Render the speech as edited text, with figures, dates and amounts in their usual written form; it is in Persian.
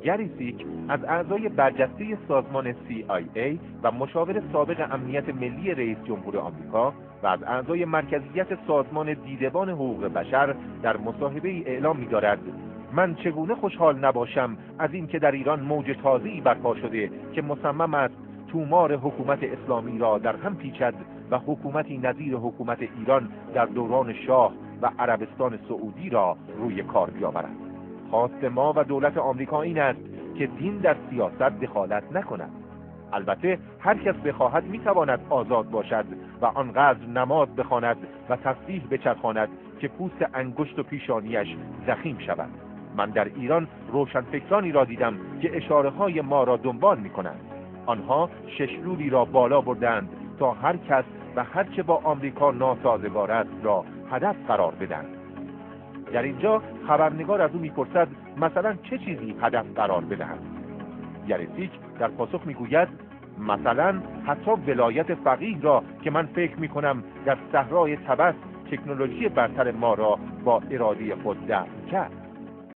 گریسیک از اعضای برجسته سازمان CIA و مشاور سابق امنیت ملی رئیس جمهور آمریکا و از اعضای مرکزیت سازمان دیدبان حقوق بشر در مصاحبه‌ای اعلام می‌دارد: من چگونه خوشحال نباشم از این که در ایران موج تازه‌ای برپا شده که مصمم است تومار حکومت اسلامی را در هم پیچد و حکومتی نظیر حکومت ایران در دوران شاه و عربستان سعودی را روی کار بیاورد. خواست ما و دولت آمریکا این است که دین در سیاست دخالت نکند. البته هر کس بخواهد میتواند آزاد باشد و آنقدر نماز بخواند و تسبیح بچرخاند که پوست انگشت و پیشانیش ضخیم شود. من در ایران روشنفکرانی را دیدم که اشاره‌های ما را دنبال می‌کنند. آنها ششلولی را بالا بردند تا هر کس و هر چه با آمریکا ناسازگار است را هدف قرار بدهند. در اینجا خبرنگار از او می‌پرسد مثلا چه چیزی هدف قرار بدهند؟ گریسیک در پاسخ می‌گوید مثلا حتی ولایت فقیه را که من فکر می‌کنم در صحرای طبس تکنولوژی برتر ما را با اراده خود دفع کرد.